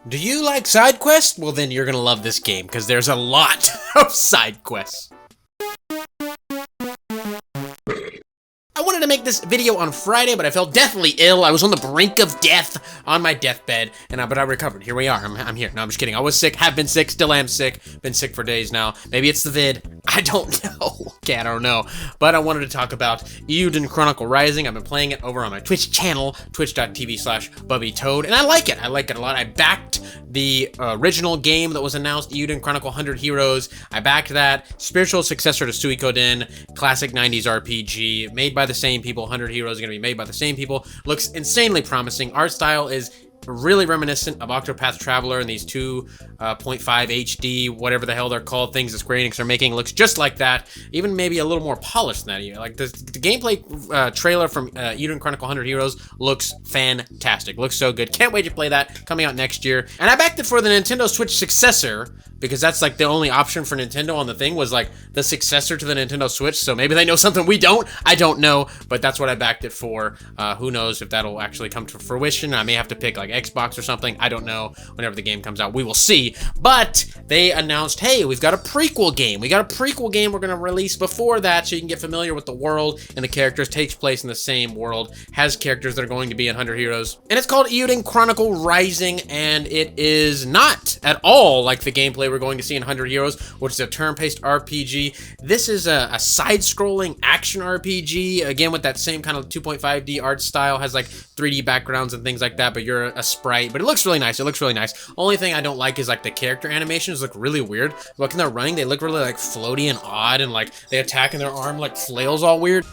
Do you like side quests? Well, then you're gonna love this game, because there's a lot of side quests. I wanted to make this video on Friday, but I felt deathly ill. I was on the brink of death on my deathbed, but I recovered. Here we are. I'm here. No, I'm just kidding. I was sick, have been sick, still am sick. Been sick for days now. Maybe it's the vid. I don't know. Okay, I don't know. But I wanted to talk about Eiyuden Chronicle Rising. I've been playing it over on my Twitch channel, twitch.tv/BubbyToad, and I like it. I like it a lot. I backed the original game that was announced, Eiyuden Chronicle 100 Heroes. I backed that. Spiritual successor to Suikoden, classic 90s RPG, made by the same people. 100 Heroes are going to be made by the same people. Looks insanely promising. Art style is really reminiscent of Octopath Traveler, and these 2.5 HD, whatever the hell they're called, things that Square Enix are making, looks just like that. Even maybe a little more polished than that. Like the gameplay trailer from Eiyuden Chronicle 100 Heroes looks fantastic. Looks so good. Can't wait to play that. Coming out next year. And I backed it for the Nintendo Switch successor, because that's like the only option for Nintendo on the thing was like the successor to the Nintendo Switch. So maybe they know something we don't. I don't know, but that's what I backed it for. Who knows if that'll actually come to fruition. I may have to pick like Xbox or something. I don't know. Whenever the game comes out, we will see. But they announced, hey, we've got a prequel game. We got a prequel game we're going to release before that, so you can get familiar with the world and the characters. Takes place in the same world, has characters that are going to be in 100 Heroes. And it's called Eiyuden Chronicle Rising, and it is not at all like the gameplay we're going to see in 100 Heroes, which is a turn-based RPG. This is a side-scrolling action RPG, again with that same kind of 2.5D art style, has like 3D backgrounds and things like that, but you're a sprite, but it looks really nice. It looks really nice. Only thing I don't like is like the character animations look really weird. Like when they're running, they look really like floaty and odd, and like they attack and their arm like flails all weird.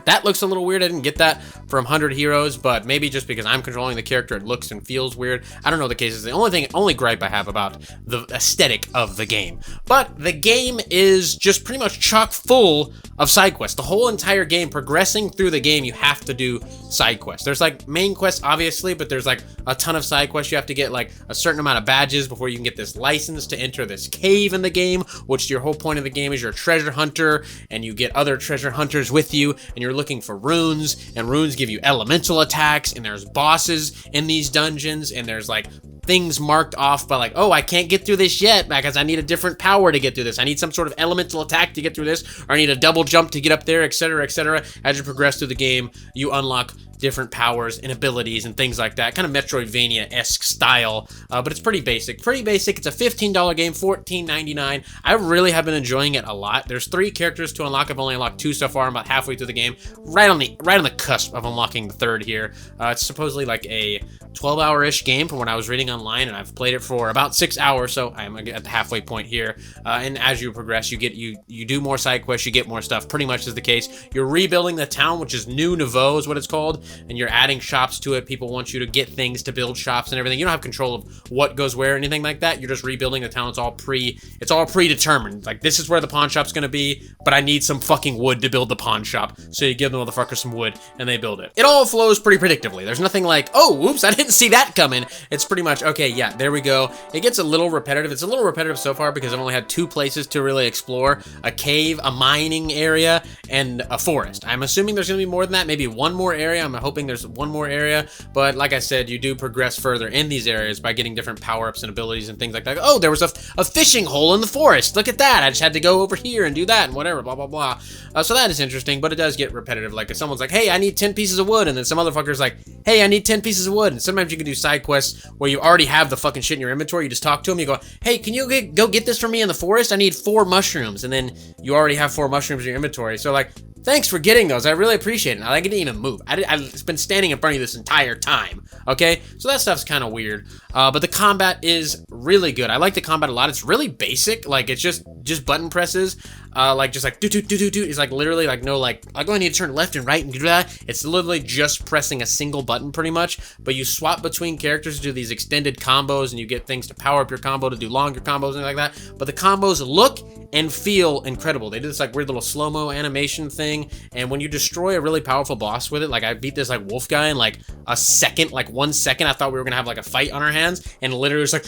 That looks a little weird. I didn't get that from 100 Heroes, but maybe just because I'm controlling the character, it looks and feels weird. I don't know the cases. The only gripe I have about the aesthetic of the game. But the game is just pretty much chock full of side quests. The whole entire game, progressing through the game, you have to do side quests. There's like main quests, obviously, but there's like a ton of side quests. You have to get like a certain amount of badges before you can get this license to enter this cave in the game, which your whole point of the game is you're a treasure hunter, and you get other treasure hunters with you, and you're looking for runes, and runes give you elemental attacks, and there's bosses in these dungeons, and there's like things marked off by like, oh, I can't get through this yet because I need a different power to get through this. I need some sort of elemental attack to get through this, or I need a double jump to get up there, etc., etc. As you progress through the game, you unlock different powers and abilities and things like that. Kind of Metroidvania-esque style, but it's pretty basic. Pretty basic. It's a $15 game, $14.99. I really have been enjoying it a lot. There's 3 characters to unlock. I've only unlocked 2 so far. I'm about halfway through the game. Right on the cusp of unlocking the 3rd here. It's supposedly like a 12-hour-ish game from when I was reading online, and I've played it for about 6 hours, so I'm at the halfway point here. And as you progress, you do more side quests, you get more stuff. Pretty much is the case. You're rebuilding the town, which is New Nouveau is what it's called, and you're adding shops to it. People want you to get things to build shops and everything. You don't have control of what goes where or anything like that. You're just rebuilding the town. It's all predetermined. Like, this is where the pawn shop's gonna be, but I need some fucking wood to build the pawn shop. So you give the motherfuckers some wood, and they build it. It all flows pretty predictably. There's nothing like, oh, whoops, I didn't see that coming. It's pretty much, okay, yeah, there we go. It gets a little repetitive. It's a little repetitive so far because I've only had 2 places to really explore. A cave, a mining area, and a forest. I'm assuming there's gonna be more than that. Maybe one more area. I'm hoping there's one more area, but like I said, you do progress further in these areas by getting different power-ups and abilities and things like that. Oh, there was a fishing hole in the forest. Look at that. I just had to go over here and do that and whatever, blah, blah, blah. So that is interesting, but it does get repetitive. Like if someone's like, hey, I need 10 pieces of wood, and then some otherfucker's like, hey, I need 10 pieces of wood. And sometimes you can do side quests where you already have the fucking shit in your inventory. You just talk to them. You go, hey, can you go get this for me in the forest? I need 4 mushrooms. And then you already have 4 mushrooms in your inventory. So like, thanks for getting those. I really appreciate it. I didn't even move. I've been standing in front of you this entire time. Okay? So that stuff's kind of weird. But the combat is really good. I like the combat a lot. It's really basic. Like, it's just button presses. Just like, do. It's like literally like, no, like, I need to turn left and right and do that. It's literally just pressing a single button pretty much. But you swap between characters to do these extended combos, and you get things to power up your combo, to do longer combos and like that. But the combos look and feel incredible. They do this like weird little slow-mo animation thing, and when you destroy a really powerful boss with it, like I beat this like wolf guy in like a second, like 1 second. I thought we were gonna have like a fight on our hands, and literally it's like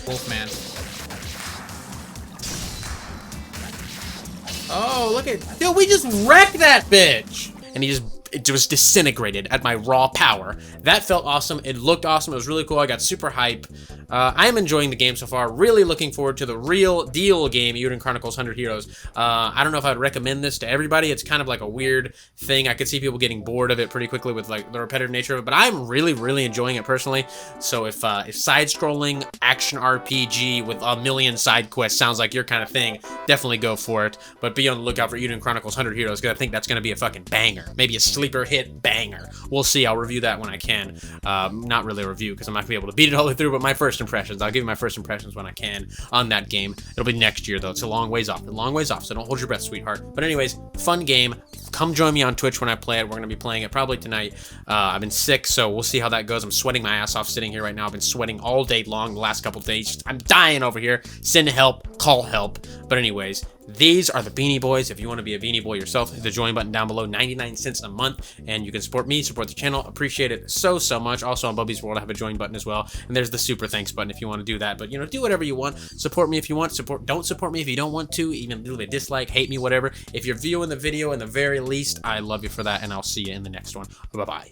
Wolfman. Oh, look at, dude, we just wrecked that bitch. And he just it was disintegrated at my raw power. That felt awesome. It looked awesome. It was really cool. I got super hype. I am enjoying the game so far. Really looking forward to the real deal game, Eiyuden Chronicles 100 Heroes. I don't know if I'd recommend this to everybody. It's kind of like a weird thing. I could see people getting bored of it pretty quickly with like the repetitive nature of it, but I'm really enjoying it personally. So if side-scrolling action RPG with a million side quests sounds like your kind of thing, definitely go for it. But be on the lookout for Eiyuden Chronicles 100 Heroes, because I think that's going to be a fucking banger. Maybe a sleeper hit banger. We'll see. I'll review that when I can. Not really a review, because I'm not going to be able to beat it all the way through, but my first impressions. I'll give you my first impressions when I can on that game. It'll be next year, though. It's a long ways off. So don't hold your breath, sweetheart. But anyways, fun game. Come join me on Twitch when I play it. We're going to be playing it probably tonight. I've been sick, so we'll see how that goes. I'm sweating my ass off sitting here right now. I've been sweating all day long the last couple days. I'm dying over here. Send help. Call help. But anyways, these are the Beanie Boys. If you want to be a Beanie Boy yourself, hit the join button down below. 99 cents a month, and you can support me, support the channel. Appreciate it so much. Also on Bubby's World, I have a join button as well, and there's the super thanks button if you want to do that. But you know, do whatever you want. Support me if you want. Don't support me if you don't want to. Even leave a dislike, hate me, whatever. If you're viewing the video, in the very least, I love you for that, and I'll see you in the next one. Bye bye.